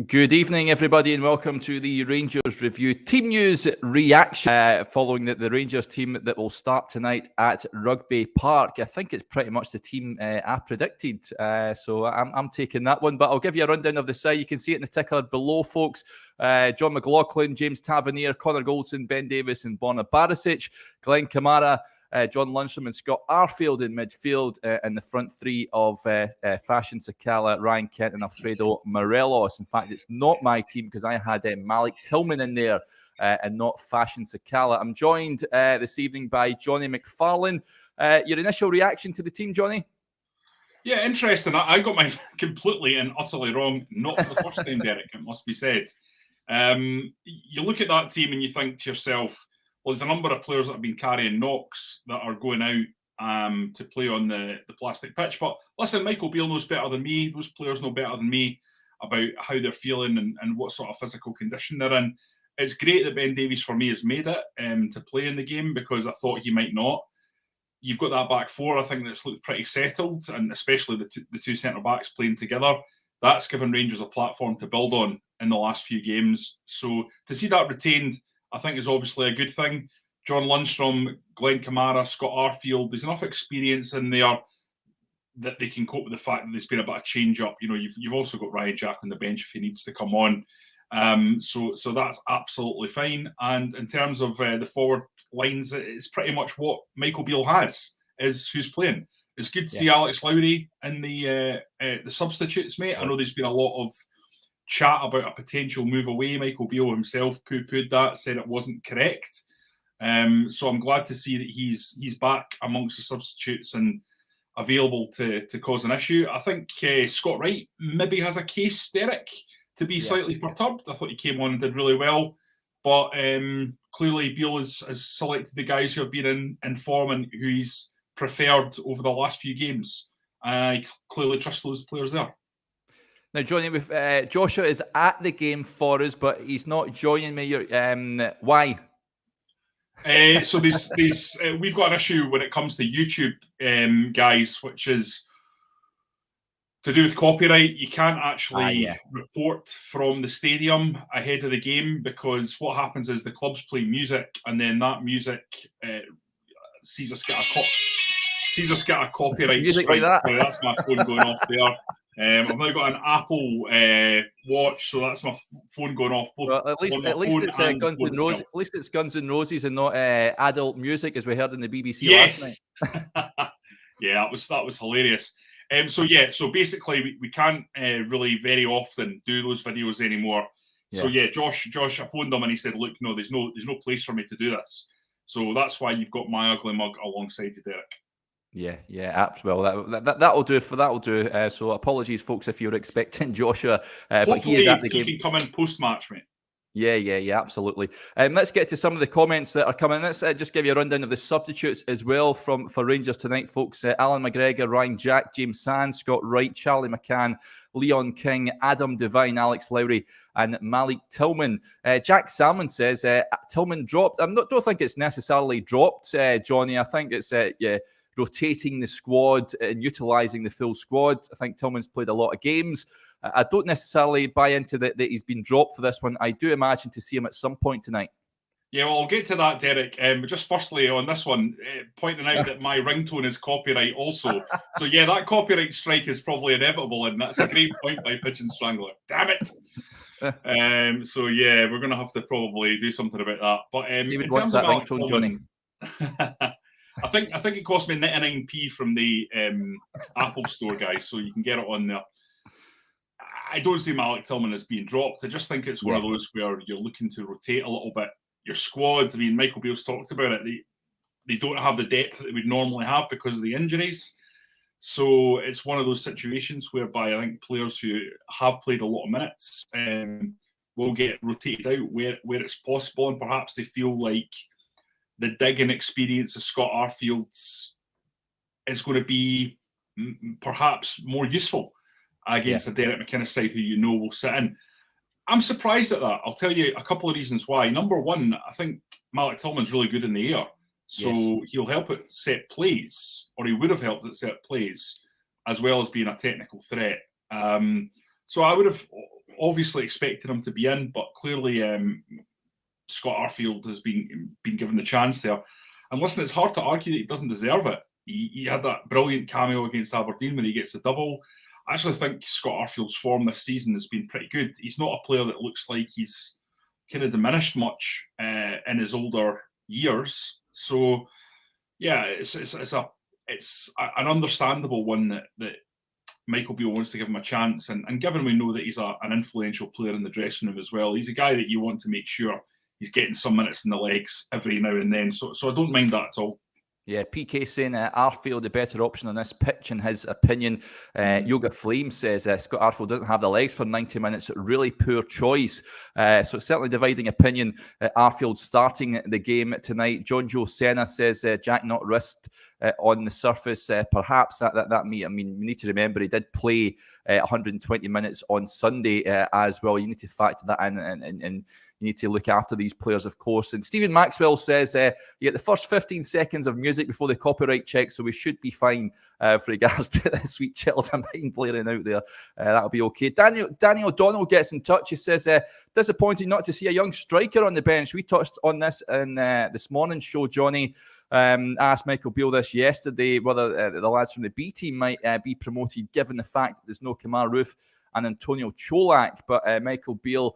Good evening, everybody, and welcome to the Rangers Review Team News reaction following the Rangers team that will start tonight at Rugby Park. I think it's pretty much the team I predicted, so I'm taking that one. But I'll give you a rundown of the side. You can see it in the ticker below, folks. John McLaughlin, James Tavernier, Connor Goldson, Ben Davis, and Borna Barisic, Glenn Kamara, John Lundstrom and Scott Arfield in midfield, and the front three of Fashion Sakala, Ryan Kent and Alfredo Morelos. In fact, it's not my team because I had Malik Tillman in there and not Fashion Sakala. I'm joined this evening by Jonny McFarlane. Your initial reaction to the team, Jonny? Yeah, interesting. I got mine completely and utterly wrong. Not for the first time, Derek, it must be said. You look at that team and you think to yourself, well, there's a number of players that have been carrying knocks that are going out to play on the plastic pitch. But listen, Michael Beale knows better than me. Those players know better than me about how they're feeling and what sort of physical condition they're in. It's great that Ben Davies, for me, has made it to play in the game because I thought he might not. You've got that back four, I think, that's looked pretty settled, and especially the two centre-backs playing together. That's given Rangers a platform to build on in the last few games. So to see that retained, I think is obviously a good thing. John Lundstrom, Glenn Kamara, Scott Arfield, there's enough experience in there that they can cope with the fact that there's been a bit of change-up. You know, you've also got Ryan Jack on the bench if he needs to come on. So that's absolutely fine. And in terms of the forward lines, it's pretty much what Michael Beale has, is who's playing. It's good to see Alex Lowry in the substitutes, mate. I know there's been a lot of chat about a potential move away. Michael Beale himself poo-pooed that, said it wasn't correct. So I'm glad to see that he's back amongst the substitutes and available to cause an issue. I think Scott Wright maybe has a case, Derek, to be slightly perturbed. I thought he came on and did really well. But clearly Beale has selected the guys who have been in form and who he's preferred over the last few games. I clearly trust those players there. Now, Jonny, Joshua is at the game for us, but he's not joining me. Why? So we've got an issue when it comes to YouTube, guys, which is to do with copyright. You can't actually report from the stadium ahead of the game because what happens is the clubs play music, and then that music sees us get a copyright music strike. like that. That's my phone going off there. I've now got an Apple Watch, so that's my phone going off. Well, at least it's Guns N' Roses. At least it's Guns N' Roses and not adult music, as we heard in the BBC last night. Yeah, that was hilarious. So basically, we can't really very often do those videos anymore. So Josh, I phoned him and he said, "Look, no, there's no place for me to do this." So that's why you've got my ugly mug alongside you, Derek. Yeah, well, that'll do. So apologies, folks, if you were expecting Joshua. Hopefully, but he is at the game. He can come in post-match, mate. Yeah, absolutely. Let's get to some of the comments that are coming. Let's just give you a rundown of the substitutes as well for Rangers tonight, folks. Alan McGregor, Ryan Jack, James Sands, Scott Wright, Charlie McCann, Leon King, Adam Devine, Alex Lowry, and Malik Tillman. Jack Salmon says Tillman dropped. Don't think it's necessarily dropped, Jonny. I think it's rotating the squad and utilising the full squad. I think Tillman's played a lot of games. I don't necessarily buy into that he's been dropped for this one. I do imagine to see him at some point tonight. Yeah, well, I'll get to that, Derek. But just firstly on this one, pointing out that my ringtone is copyright also. So yeah, that copyright strike is probably inevitable, and that's a great point by Pigeon Strangler. Damn it! So yeah, we're going to have to probably do something about that. But in terms of ringtone, Jonny, I think it cost me 99p from the Apple Store, guys, so you can get it on there. I don't see Malik Tillman as being dropped. I just think it's one of those where you're looking to rotate a little bit your squads. I mean, Michael Beale's talked about it. They don't have the depth that they would normally have because of the injuries. So it's one of those situations whereby I think players who have played a lot of minutes will get rotated out where it's possible, and perhaps they feel like the digging experience of Scott Arfield is going to be perhaps more useful against the Derek McInnes side, who you know will sit in. I'm surprised at that. I'll tell you a couple of reasons why. Number one, I think Malik Tillman's really good in the air. So he'll help at set plays, or he would have helped at set plays, as well as being a technical threat. So I would have obviously expecting him to be in, but clearly Scott Arfield has been given the chance there. And listen, it's hard to argue that he doesn't deserve it. He had that brilliant cameo against Aberdeen when he gets a double. I actually think Scott Arfield's form this season has been pretty good. He's not a player that looks like he's kind of diminished much in his older years. So, yeah, it's an understandable one that Michael Beale wants to give him a chance. And given we know that he's an influential player in the dressing room as well, he's a guy that you want to make sure he's getting some minutes in the legs every now and then. So I don't mind that at all. Yeah, PK saying Arfield the better option on this pitch in his opinion. Yoga Flame says Scott Arfield doesn't have the legs for 90 minutes. Really poor choice. So it's certainly dividing opinion. Arfield starting the game tonight. John Joe Senna says Jack not risked on the surface. Perhaps that may, I mean, we need to remember he did play 120 minutes on Sunday as well. You need to factor that in and you need to look after these players, of course. And Stephen Maxwell says, you get the first 15 seconds of music before the copyright check, so we should be fine for regards to the sweet child of mine blaring out there. That'll be okay. Daniel O'Donnell gets in touch. He says, disappointing not to see a young striker on the bench. We touched on this in this morning's show, Jonny. Asked Michael Beale this yesterday whether the lads from the B team might be promoted given the fact that there's no Kemar Roof and Antonio Cholak. But Michael Beale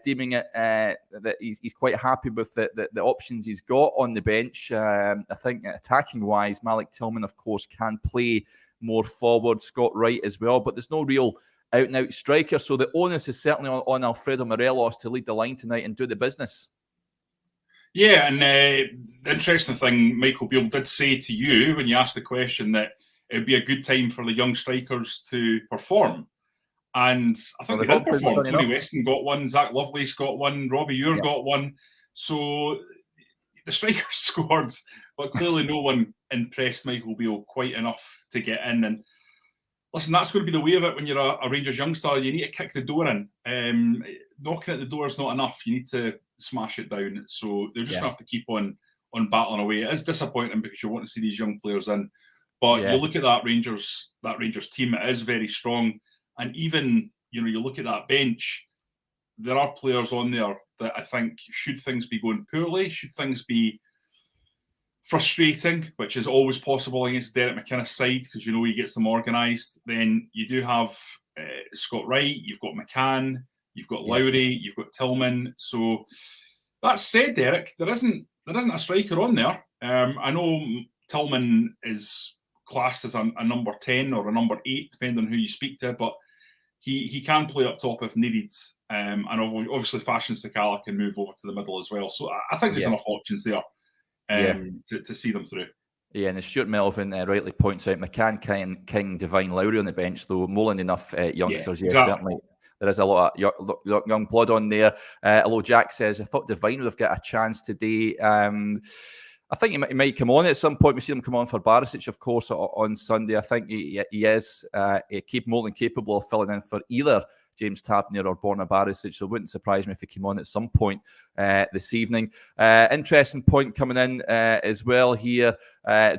deeming it that he's quite happy with the options he's got on the bench. I think attacking wise, Malik Tillman, of course, can play more forward. Scott Wright as well, but there's no real out and out striker. So the onus is certainly on Alfredo Morelos to lead the line tonight and do the business. Yeah, and the interesting thing, Michael Beale did say to you when you asked the question that it would be a good time for the young strikers to perform. And I think they did perform. Tony Weston got one, Zach Lovelace got one, Robbie Ure got one. So the strikers scored, but clearly no one impressed Michael Beale quite enough to get in. And listen, that's going to be the way of it when you're a Rangers youngster. You need to kick the door in. Knocking at the door is not enough. You need to smash it down. So they're just going to have to keep on battling away. It is disappointing because you want to see these young players in. But you look at that Rangers team, it is very strong. And even, you look at that bench, there are players on there that I think, should things be going poorly, should things be frustrating, which is always possible against Derek McInnes' side, because he gets them organised, then you do have Scott Wright, you've got McCann, you've got Lowry, you've got Tillman. So that said, Derek, there isn't a striker on there. I know Tillman is classed as a number 10 or a number 8, depending on who you speak to, but he can play up top if needed. And obviously Fashion Sakala can move over to the middle as well. So I think there's enough options there to see them through. Yeah, and as Stuart Melvin rightly points out, McCann, King, Divine, Lowry on the bench, though molding enough youngsters. Yeah, exactly. Certainly. There is a lot of young blood on there. Although Jack says, I thought Divine would have got a chance today. I think he might come on at some point. We see him come on for Barisic, of course, on Sunday. I think he is more than capable of filling in for either James Tavernier or Borna Barisic, so it wouldn't surprise me if he came on at some point this evening. Interesting point coming in as well here.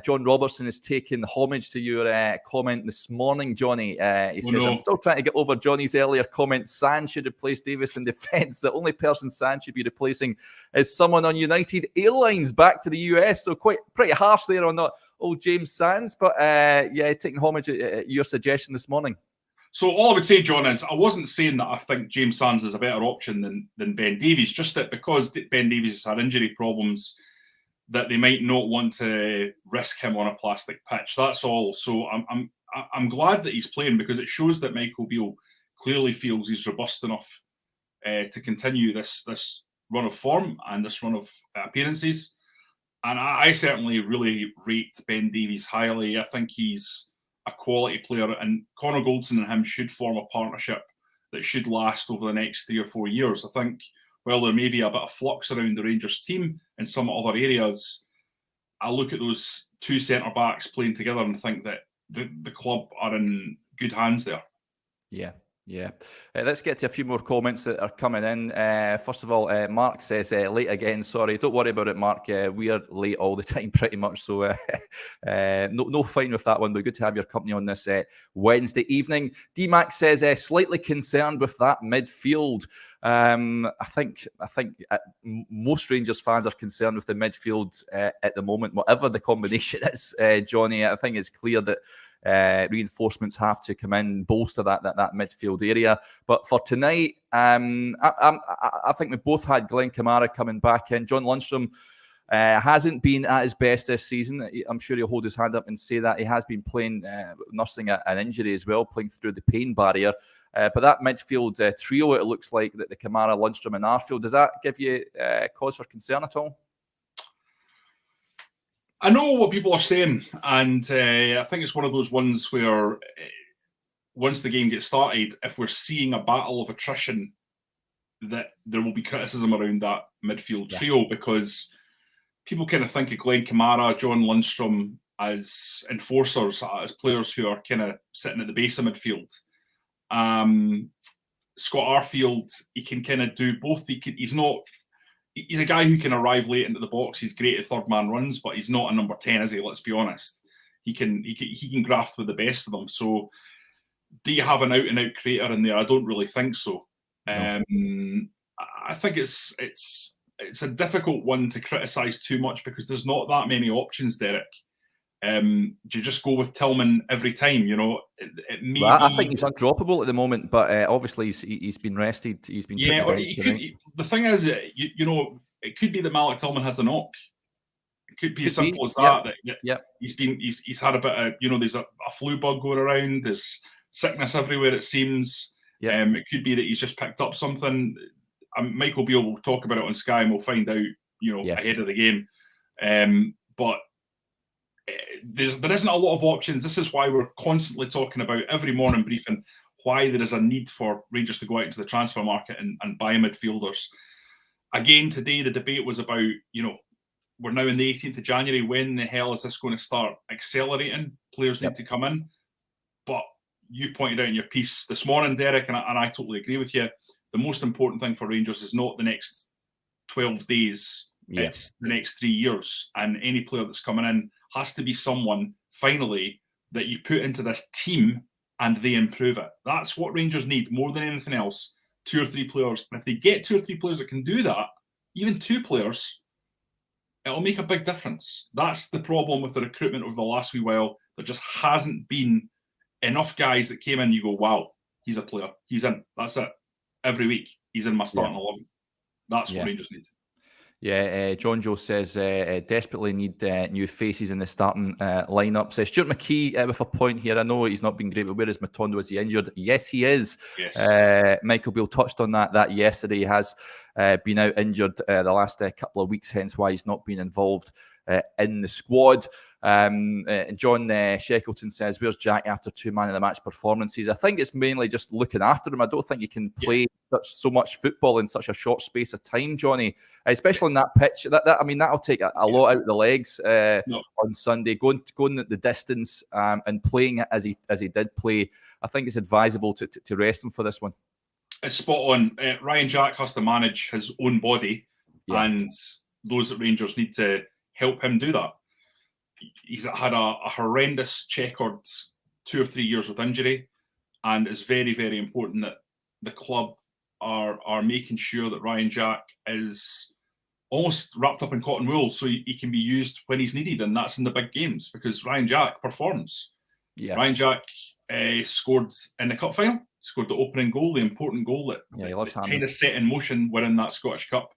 John Robertson is taking homage to your comment this morning, Jonny. He says, I'm still trying to get over Johnny's earlier comment. Sand should replace Davis in defence. The only person Sand should be replacing is someone on United Airlines back to the US. So pretty harsh there on old James Sands. But taking homage at your suggestion this morning. So all I would say, John, is I wasn't saying that I think James Sands is a better option than Ben Davies, just that because Ben Davies has had injury problems, that they might not want to risk him on a plastic pitch. That's all. So I'm glad that he's playing, because it shows that Michael Beale clearly feels he's robust enough to continue this run of form and this run of appearances. And I certainly really rate Ben Davies highly. I think he's a quality player, and Connor Goldson and him should form a partnership that should last over the next 3 or 4 years. I think while there may be a bit of flux around the Rangers team in some other areas, I look at those two centre-backs playing together and think that the club are in good hands there. Yeah, Yeah. Let's get to a few more comments that are coming in. First of all, Mark says, late again. Sorry, don't worry about it, Mark. We are late all the time, pretty much. So no fine with that one, but good to have your company on this Wednesday evening. D-Mac says, slightly concerned with that midfield. I think most Rangers fans are concerned with the midfield at the moment, whatever the combination is, Jonny. I think it's clear that reinforcements have to come in, bolster that midfield area. But for tonight, I think we both had Glenn Kamara coming back in. John Lundstram hasn't been at his best this season. I'm sure he'll hold his hand up and say that. He has been playing, nursing an injury as well, playing through the pain barrier. But that midfield trio, it looks like that the Kamara, Lundstram and Arfield, does that give you cause for concern at all? I know what people are saying, and I think it's one of those ones where once the game gets started, if we're seeing a battle of attrition, that there will be criticism around that midfield trio, because people kind of think of Glenn Kamara, John Lundstram as enforcers, as players who are kind of sitting at the base of midfield. Scott Arfield, he can kind of do both. He's a guy who can arrive late into the box. He's great at third man runs, but he's not a number 10, is he? Let's be honest. He can graft with the best of them. So, do you have an out and out creator in there? I don't really think so. No. I think it's a difficult one to criticise too much because there's not that many options, Derek. Do you just go with Tillman every time? You know, I think he's undroppable at the moment, but obviously he's been rested. He's been the thing is, you know, it could be that Malik Tillman has a knock. It could be as simple as that. He's had a bit of, you know, there's a flu bug going around. There's sickness everywhere, it seems. It could be that he's just picked up something. Michael Beale will talk about it on Sky, and we'll find out, you know, ahead of the game. But there isn't a lot of options. This is why we're constantly talking about every morning briefing why there is a need for Rangers to go out into the transfer market and buy midfielders. Again, today the debate was about, you know, we're now in the 18th of January. When the hell is this going to start accelerating? Players need to come in. But you pointed out in your piece this morning, Derek, and I totally agree with you. The most important thing for Rangers is not the next 12 days. It's the next 3 years. And any player that's coming in has to be someone, finally, that you put into this team and they improve it. That's what Rangers need more than anything else. 2 or 3 players. And if they get 2 or 3 players that can do that, even 2 players, it'll make a big difference. That's the problem with the recruitment over the last wee while. There just hasn't been enough guys that came in, you go, wow, he's a player. He's in. That's it. Every week, he's in my starting 11. That's what Rangers need. Yeah, John Joe says desperately need new faces in the starting lineup. Says Stuart McKee with a point here. I know he's not been great, but where is Matondo? Is he injured? Yes, he is. Yes. Michael Beale touched on that yesterday. He has been out injured the last couple of weeks, hence why he's not been involved in the squad. John Shackleton says, where's Jack after 2 man of the match performances? I think it's mainly just looking after him. I don't think you can play so much football in such a short space of time, Jonny, especially on that pitch. That'll take a lot out of the legs on Sunday. Going the distance and playing as he did play, I think it's advisable to rest him for this one. It's spot on. Ryan Jack has to manage his own body, and those at Rangers need to help him do that. He's had a horrendous checkered 2 or 3 years with injury, and it's very, very important that the club are making sure that Ryan Jack is almost wrapped up in cotton wool so he can be used when he's needed, and that's in the big games, because Ryan Jack performs. Ryan Jack scored in the cup final, scored the opening goal, the important goal that kind of set in motion winning that Scottish Cup.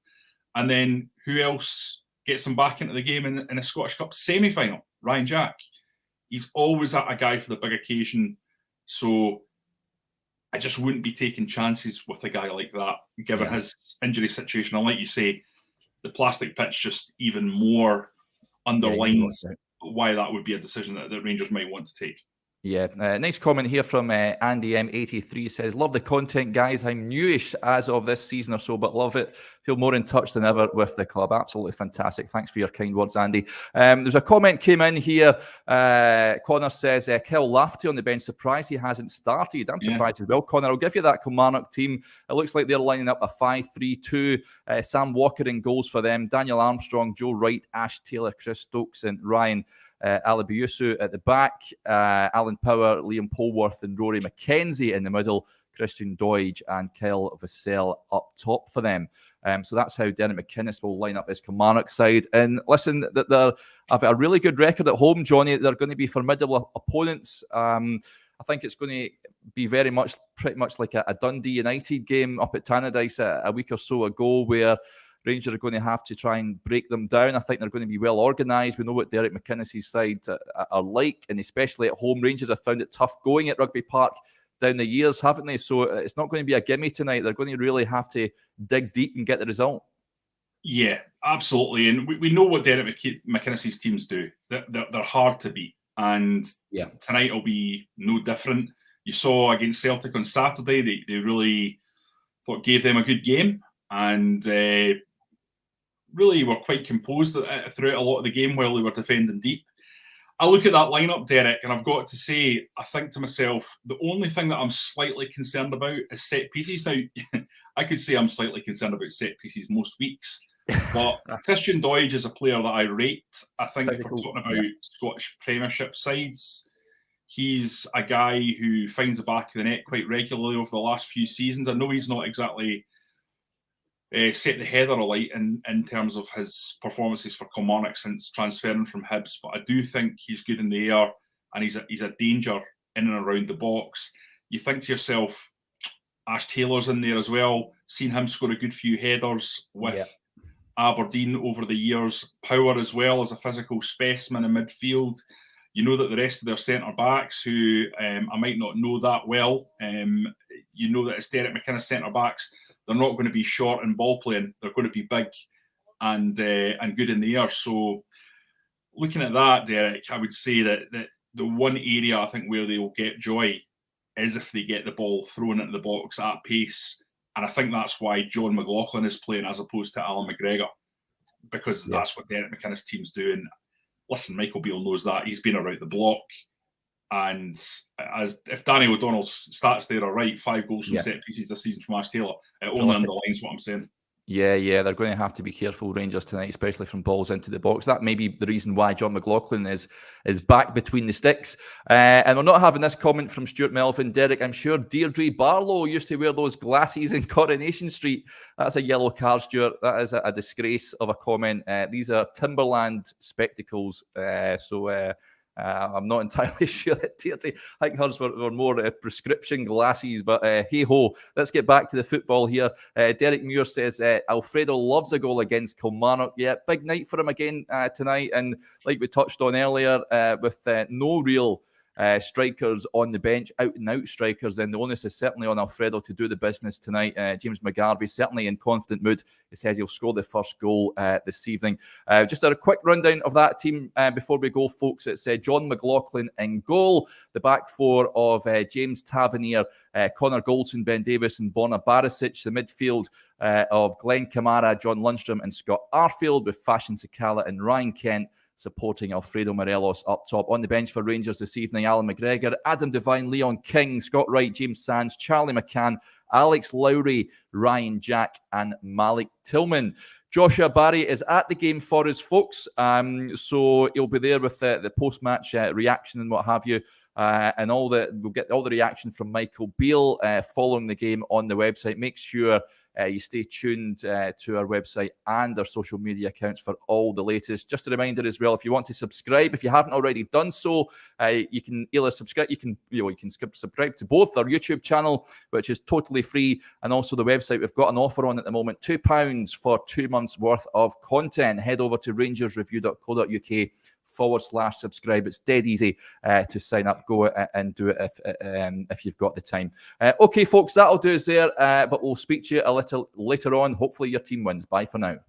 And then who else gets him back into the game in a Scottish Cup semi-final? Ryan Jack. He's always a guy for the big occasion. So I just wouldn't be taking chances with a guy like that, given his injury situation. And like you say, the plastic pitch just even more underlines why that would be a decision that the Rangers might want to take. Yeah, nice comment here from Andy M83 says, love the content, guys. I'm newish as of this season or so, but love it. Feel more in touch than ever with the club. Absolutely fantastic. Thanks for your kind words, Andy. There's a comment came in here. Connor says, Kel Lafferty on the bench. Surprised he hasn't started. I'm surprised as well, Connor. I'll give you that Kilmarnock team. It looks like they're lining up a 5-3-2. Sam Walker in goals for them. Daniel Armstrong, Joe Wright, Ash Taylor, Chris Stokes, and Ryan Alabiusu at the back, Alan Power, Liam Polworth, and Rory McKenzie in the middle, Christian Doidge and Kyle Vassell up top for them. So that's how Derek McInnes will line up his Kilmarnock side. And listen, that they have a really good record at home, Jonny. They're going to be formidable opponents. I think it's going to be pretty much like a Dundee United game up at Tannadice a week or so ago, where Rangers are going to have to try and break them down. I think they're going to be well organised. We know what Derek McInnes' side are like, and especially at home. Rangers have found it tough going at Rugby Park down the years, haven't they? So it's not going to be a gimme tonight. They're going to really have to dig deep and get the result. Yeah, absolutely. And we know what Derek McInnes' teams do. They're hard to beat. And tonight will be no different. You saw against Celtic on Saturday, they really gave them a good game. And really were quite composed throughout a lot of the game while they were defending deep. I look at that lineup, Derek, and I've got to say, I think to myself, the only thing that I'm slightly concerned about is set pieces. Now, I could say I'm slightly concerned about set pieces most weeks, but Christian Doidge is a player that I rate. I think if we're talking about Scottish Premiership sides, he's a guy who finds the back of the net quite regularly over the last few seasons. I know he's not exactly set the heather alight in terms of his performances for Kilmarnock since transferring from Hibs, but I do think he's good in the air and he's a danger in and around the box. You think to yourself, Ash Taylor's in there as well. Seen him score a good few headers with Aberdeen over the years. Power as well as a physical specimen in midfield. You know that the rest of their centre-backs, who I might not know that well, you know that it's Derek McInnes centre-backs. They're not going to be short in ball playing. They're going to be big and good in the air. So looking at that, Derek, I would say that the one area I think where they will get joy is if they get the ball thrown into the box at pace. And I think that's why John McLaughlin is playing as opposed to Alan McGregor, because that's what Derek McInnes' team's doing. Listen, Michael Beale knows that. He's been around the block. And if Danny O'Donnell's stats there are right, 5 goals from set pieces this season from Ash Taylor, it only underlines what I'm saying. Yeah, they're going to have to be careful, Rangers, tonight, especially from balls into the box. That may be the reason why John McLaughlin is back between the sticks. And we're not having this comment from Stuart Melvin. Derek, I'm sure Deirdre Barlow used to wear those glasses in Coronation Street. That's a yellow card, Stuart. That is a disgrace of a comment. These are Timberland spectacles. I'm not entirely sure that Deirdre, I think hers were more prescription glasses, but hey-ho, let's get back to the football here. Derek Muir says, Alfredo loves a goal against Kilmarnock. Yeah, big night for him again tonight, and like we touched on earlier, with no real strikers on the bench, out-and-out strikers, then the onus is certainly on Alfredo to do the business tonight. James McGarvey certainly in confident mood. He says he'll score the first goal this evening. Just a quick rundown of that team before we go, folks. It's John McLaughlin in goal, the back four of James Tavernier, Connor Goldson, Ben Davis and Borna Barisic, the midfield of Glenn Kamara, John Lundstrom and Scott Arfield, with Fashion Sakala and Ryan Kent supporting Alfredo Morelos up top. On the bench for Rangers this evening, Alan McGregor, Adam Devine, Leon King, Scott Wright, James Sands, Charlie McCann, Alex Lowry, Ryan Jack and Malik Tillman. Joshua Barry is at the game for us, folks. So he'll be there with the post-match reaction and what have you. And we'll get all the reaction from Michael Beale following the game on the website. Make sure you stay tuned to our website and our social media accounts for all the latest. Just a reminder as well, if you want to subscribe, if you haven't already done so, you can either subscribe. You can subscribe to both our YouTube channel, which is totally free, and also the website. We've got an offer on at the moment: £2 for 2 months worth of content. Head over to rangersreview.co.uk/subscribe. It's dead easy to sign up. Go and do it if you've got the time. Okay, folks, that'll do us there. But we'll speak to you a little later on. Hopefully your team wins. Bye for now.